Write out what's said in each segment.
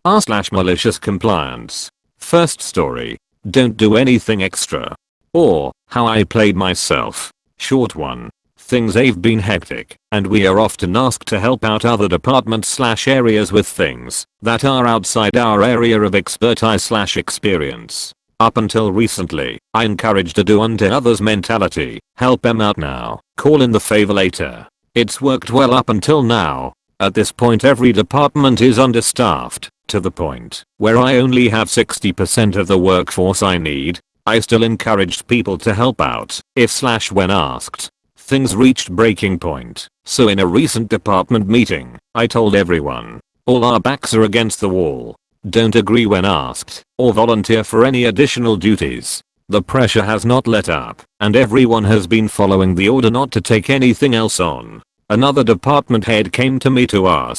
r/MaliciousCompliance. First story. Don't do anything extra. Or, how I played myself. Short one. Things have been hectic, and we are often asked to help out other departments/areas with things that are outside our area of expertise/experience. Up until recently, I encouraged a do unto others mentality, help them out now, call in the favor later. It's worked well up until now. At this point every department is understaffed, to the point where I only have 60% of the workforce I need. I still encouraged people to help out, if/when asked. Things reached breaking point, so in a recent department meeting, I told everyone, all our backs are against the wall. Don't agree when asked, or volunteer for any additional duties. The pressure has not let up, and everyone has been following the order not to take anything else on. Another department head came to me to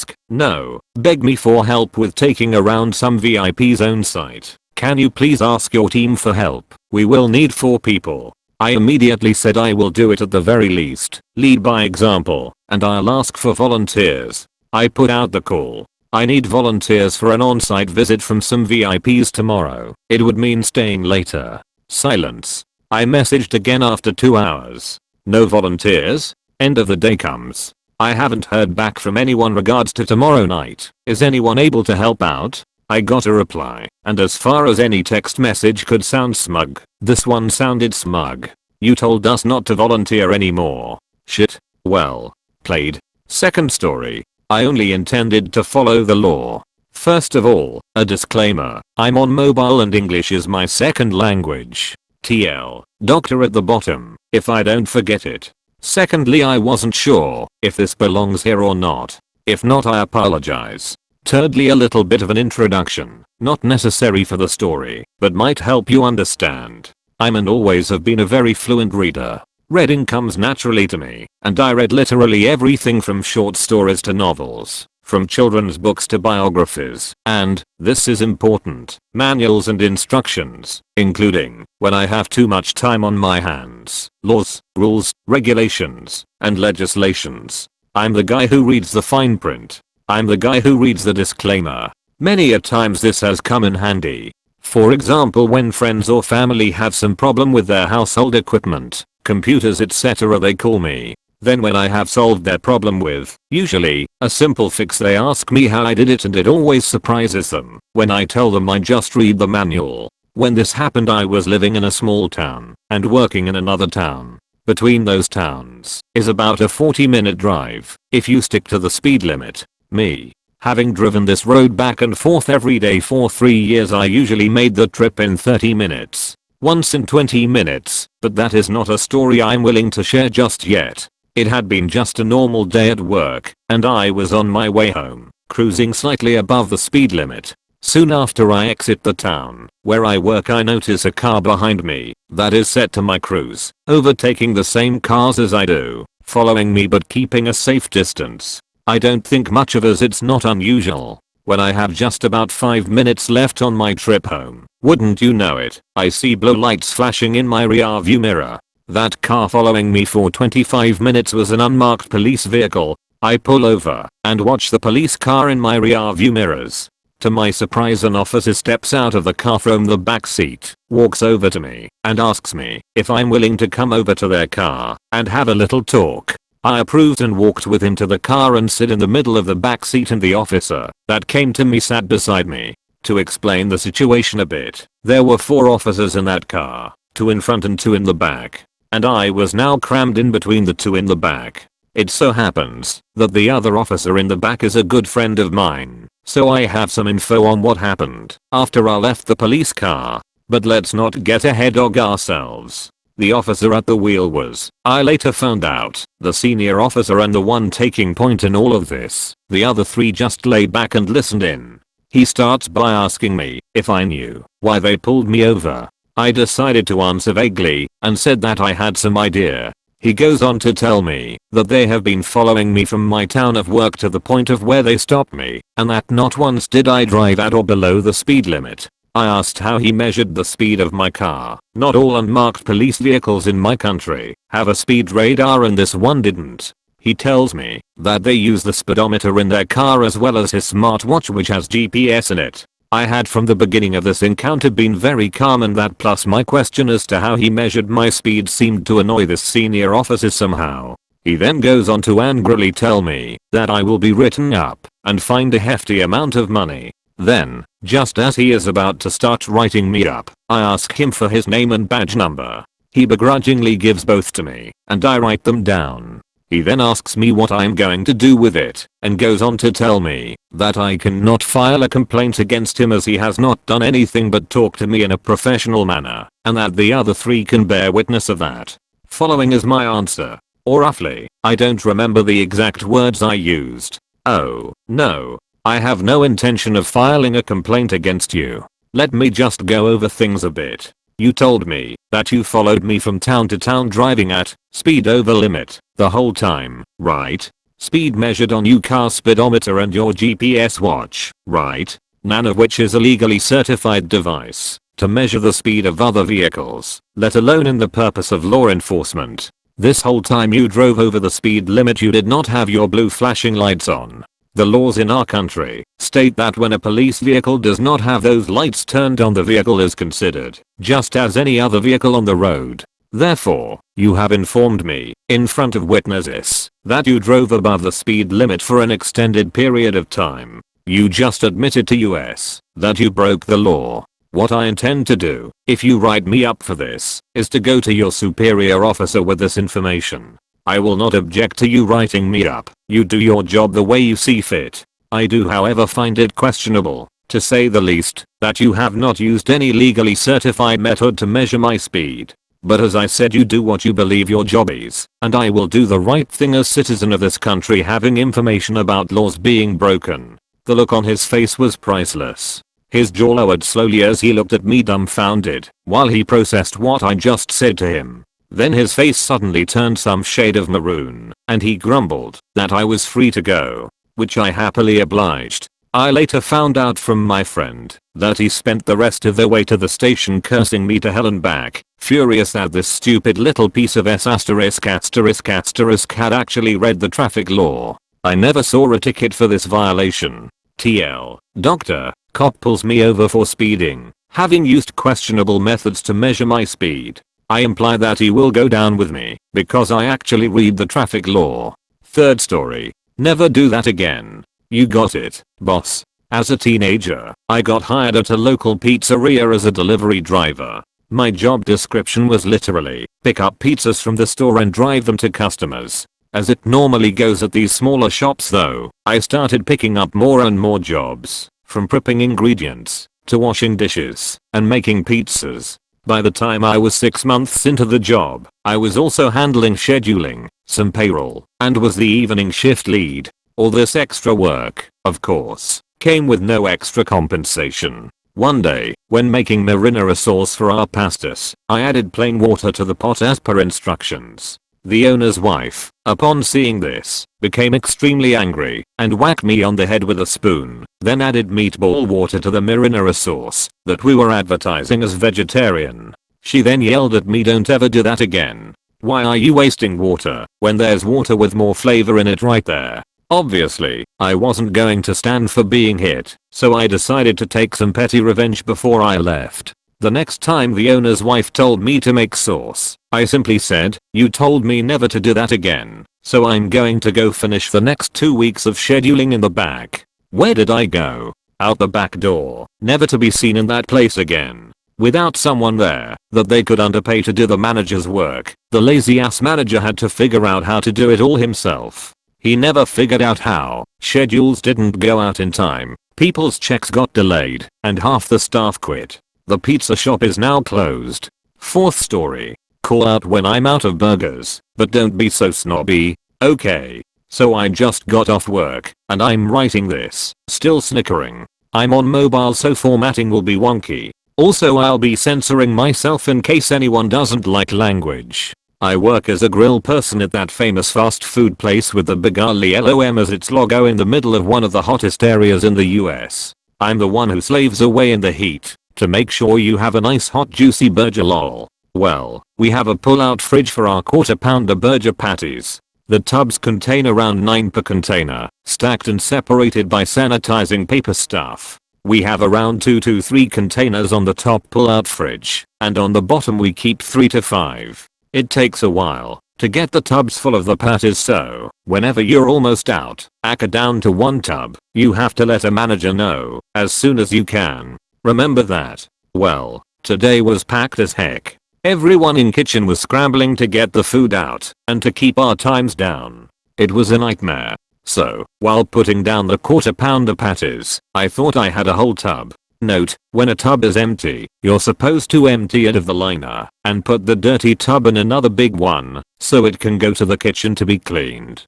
beg me for help with taking around some VIP's own site. Can you please ask your team for help? We will need 4 people. I immediately said I will do it at the very least, lead by example, and I'll ask for volunteers. I put out the call. I need volunteers for an on-site visit from some VIPs tomorrow. It would mean staying later. Silence. I messaged again after 2 hours. No volunteers? End of the day comes. I haven't heard back from anyone regards to tomorrow night. Is anyone able to help out? I got a reply, and as far as any text message could sound smug, this one sounded smug. You told us not to volunteer anymore. Shit. Well played. Second story. I only intended to follow the law. First of all, a disclaimer. I'm on mobile and English is my second language. TL. Doctor at the bottom, if I don't forget it. Secondly, I wasn't sure if this belongs here or not. If not, I apologize. Thirdly, a little bit of an introduction, not necessary for the story, but might help you understand. I'm and always have been a very fluent reader. Reading comes naturally to me, and I read literally everything from short stories to novels, from children's books to biographies, and, this is important, manuals and instructions, including, when I have too much time on my hands, laws, rules, regulations, and legislations. I'm the guy who reads the fine print. I'm the guy who reads the disclaimer. Many a times this has come in handy. For example, when friends or family have some problem with their household equipment, computers etc., they call me. Then when I have solved their problem with, usually, a simple fix, they ask me how I did it, and it always surprises them when I tell them I just read the manual. When this happened, I was living in a small town and working in another town. Between those towns is about a 40-minute drive if you stick to the speed limit. Me, having driven this road back and forth every day for 3 years, I usually made the trip in 30 minutes. Once in 20 minutes, but that is not a story I'm willing to share just yet. It had been just a normal day at work, and I was on my way home, cruising slightly above the speed limit. Soon after I exit the town where I work, I notice a car behind me that is set to my cruise, overtaking the same cars as I do, following me but keeping a safe distance. I don't think much of it, it's not unusual. When I have just about 5 minutes left on my trip home, wouldn't you know it, I see blue lights flashing in my rear view mirror. That car following me for 25 minutes was an unmarked police vehicle. I pull over and watch the police car in my rear view mirrors. To my surprise, an officer steps out of the car from the back seat, walks over to me, and asks me if I'm willing to come over to their car and have a little talk. I approved and walked with him to the car and sit in the middle of the back seat, and the officer that came to me sat beside me. To explain the situation a bit, there were 4 officers in that car, 2 in front and 2 in the back, and I was now crammed in between the 2 in the back. It so happens that the other officer in the back is a good friend of mine, so I have some info on what happened after I left the police car. But let's not get ahead of ourselves. The officer at the wheel was, I later found out, the senior officer and the one taking point in all of this. The other 3 just lay back and listened in. He starts by asking me if I knew why they pulled me over. I decided to answer vaguely and said that I had some idea. He goes on to tell me that they have been following me from my town of work to the point of where they stopped me, and that not once did I drive at or below the speed limit. I asked how he measured the speed of my car. Not all unmarked police vehicles in my country have a speed radar, and this one didn't. He tells me that they use the speedometer in their car as well as his smartwatch which has GPS in it. I had from the beginning of this encounter been very calm, and that plus my question as to how he measured my speed seemed to annoy this senior officer somehow. He then goes on to angrily tell me that I will be written up and fined a hefty amount of money. Then, just as he is about to start writing me up, I ask him for his name and badge number. He begrudgingly gives both to me, and I write them down. He then asks me what I'm going to do with it, and goes on to tell me that I cannot file a complaint against him as he has not done anything but talk to me in a professional manner, and that the other three can bear witness of that. Following is my answer. Or roughly, I don't remember the exact words I used. Oh, no. I have no intention of filing a complaint against you. Let me just go over things a bit. You told me that you followed me from town to town driving at speed over limit the whole time, right? Speed measured on your car speedometer and your GPS watch, right? None of which is a legally certified device to measure the speed of other vehicles, let alone in the purpose of law enforcement. This whole time you drove over the speed limit, you did not have your blue flashing lights on. The laws in our country state that when a police vehicle does not have those lights turned on, the vehicle is considered just as any other vehicle on the road. Therefore, you have informed me, in front of witnesses, that you drove above the speed limit for an extended period of time. You just admitted to us that you broke the law. What I intend to do, if you write me up for this, is to go to your superior officer with this information. I will not object to you writing me up. You do your job the way you see fit. I do however find it questionable, to say the least, that you have not used any legally certified method to measure my speed. But as I said, you do what you believe your job is, and I will do the right thing as citizen of this country having information about laws being broken. The look on his face was priceless. His jaw lowered slowly as he looked at me dumbfounded while he processed what I just said to him. Then his face suddenly turned some shade of maroon, and he grumbled that I was free to go, which I happily obliged. I later found out from my friend that he spent the rest of the way to the station cursing me to hell and back, furious that this stupid little piece of S*** had actually read the traffic law. I never saw a ticket for this violation. TL. Doctor, cop pulls me over for speeding, having used questionable methods to measure my speed. I imply that he will go down with me because I actually read the traffic law. Third story. Never do that again. You got it, boss. As a teenager, I got hired at a local pizzeria as a delivery driver. My job description was literally pick up pizzas from the store and drive them to customers. As it normally goes at these smaller shops though, I started picking up more and more jobs, from prepping ingredients to washing dishes and making pizzas. By the time I was 6 months into the job, I was also handling scheduling, some payroll, and was the evening shift lead. All this extra work, of course, came with no extra compensation. One day, when making marinara sauce for our pastas, I added plain water to the pot as per instructions. The owner's wife, upon seeing this, became extremely angry and whacked me on the head with a spoon, then added meatball water to the marinara sauce that we were advertising as vegetarian. She then yelled at me, "Don't ever do that again. Why are you wasting water when there's water with more flavor in it right there?" Obviously, I wasn't going to stand for being hit, so I decided to take some petty revenge before I left. The next time the owner's wife told me to make sauce, I simply said, "You told me never to do that again, so I'm going to go finish the next 2 weeks of scheduling in the back." Where did I go? Out the back door, never to be seen in that place again. Without someone there that they could underpay to do the manager's work, the lazy ass manager had to figure out how to do it all himself. He never figured out how. Schedules didn't go out in time, people's checks got delayed, and half the staff quit. The pizza shop is now closed. Fourth story. Call out when I'm out of burgers, but don't be so snobby. Okay. So I just got off work, and I'm writing this, still snickering. I'm on mobile so formatting will be wonky. Also I'll be censoring myself in case anyone doesn't like language. I work as a grill person at that famous fast food place with the big LOM as its logo in the middle of one of the hottest areas in the US. I'm the one who slaves away in the heat to make sure you have a nice hot juicy burger lol. Well, we have a pull-out fridge for our quarter pounder burger patties. The tubs contain around 9 per container, stacked and separated by sanitizing paper stuff. We have around 2 to 3 containers on the top pull-out fridge, and on the bottom we keep 3 to 5. It takes a while to get the tubs full of the patties, so whenever you're almost out, aka down to 1 tub, you have to let a manager know as soon as you can. Remember that. Well, today was packed as heck. Everyone in kitchen was scrambling to get the food out and to keep our times down. It was a nightmare. So, while putting down the quarter-pounder patties, I thought I had a whole tub. Note, when a tub is empty, you're supposed to empty it of the liner and put the dirty tub in another big one so it can go to the kitchen to be cleaned.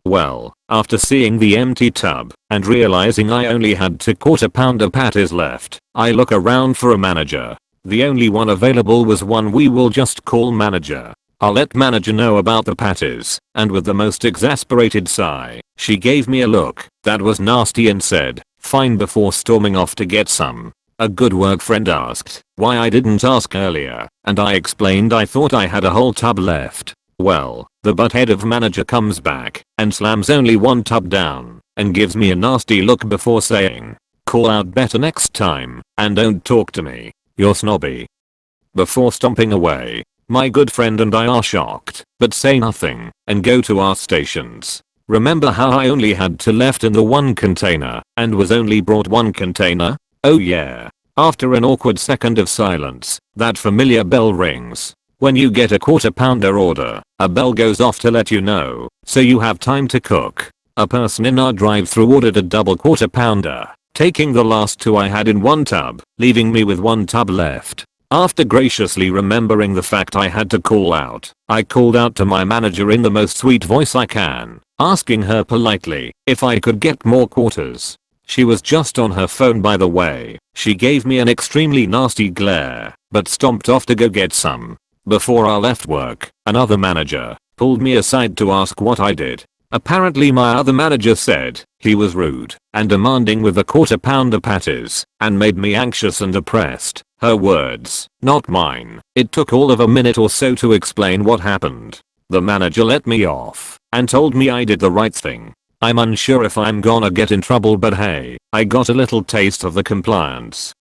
Well, after seeing the empty tub and realizing I only had 2 quarter-pounder patties left, I look around for a manager. The only one available was one we will just call manager. I'll let manager know about the patties, and with the most exasperated sigh, she gave me a look that was nasty and said, "Fine," before storming off to get some. A good work friend asked why I didn't ask earlier, and I explained I thought I had a whole tub left. Well, the butthead of manager comes back and slams only 1 tub down and gives me a nasty look before saying, "Call out better next time and don't talk to me. You're snobby." Before stomping away, my good friend and I are shocked, but say nothing, and go to our stations. Remember how I only had 2 left in the 1 container, and was only brought 1 container? Oh yeah. After an awkward second of silence, that familiar bell rings. When you get a quarter-pounder order, a bell goes off to let you know, so you have time to cook. A person in our drive-thru ordered a double quarter-pounder, taking the last 2 I had in 1 tub, leaving me with 1 tub left. After graciously remembering the fact I had to call out, I called out to my manager in the most sweet voice I can, asking her politely if I could get more quarters. She was just on her phone, by the way. She gave me an extremely nasty glare, but stomped off to go get some. Before I left work, another manager pulled me aside to ask what I did. Apparently my other manager said he was rude and demanding with the quarter-pounder patties and made me anxious and depressed. Her words, not mine. It took all of a minute or so to explain what happened. The manager let me off and told me I did the right thing. I'm unsure if I'm gonna get in trouble, but hey, I got a little taste of the compliance.